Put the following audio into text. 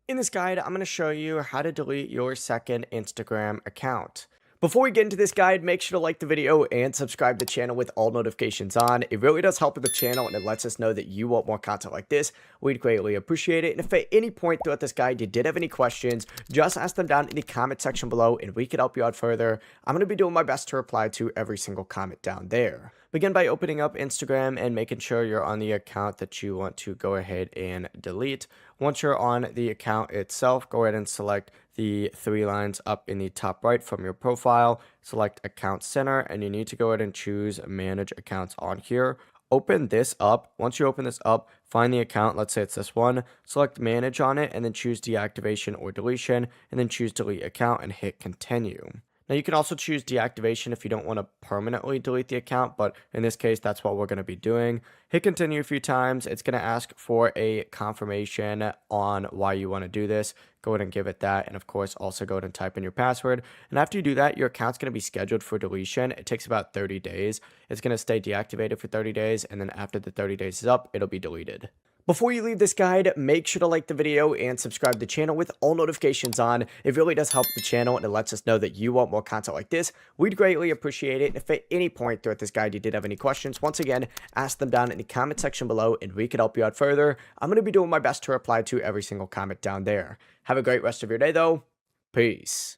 In this guide, I'm going to show you how to delete your second Instagram account. Before we get into this guide, make sure to like the video and subscribe to the channel with all notifications on. It really does help with the channel and it lets us know that you want more content like this. We'd greatly appreciate it. And if at any point throughout this guide you did have any questions, just ask them down in the comment section below and we could help you out further. I'm going to be doing my best to reply to every single comment down there. Begin by opening up Instagram and making sure you're on the account that you want to go ahead and delete. Once you're on the account itself, go ahead and select the three lines up in the top right from your profile. Select Account Center, and you need to go ahead and choose Manage Accounts on here. Open this up. Once you open this up, find the account. Let's say it's this one. Select Manage on it, and then choose Deactivation or Deletion, and then choose Delete Account and hit Continue. Now, you can also choose deactivation if you don't want to permanently delete the account, but in this case, that's what we're going to be doing. Hit continue a few times. It's going to ask for a confirmation on why you want to do this. Go ahead and give it that. And of course, also go ahead and type in your password. And after you do that, your account's going to be scheduled for deletion. It takes about 30 days. It's going to stay deactivated for 30 days. And then after the 30 days is up, it'll be deleted. Before you leave this guide, make sure to like the video and subscribe to the channel with all notifications on. It really does help the channel and it lets us know that you want more content like this. We'd greatly appreciate it. And if at any point throughout this guide you did have any questions, once again, ask them down in the comment section below and we could help you out further. I'm going to be doing my best to reply to every single comment down there. Have a great rest of your day though. Peace.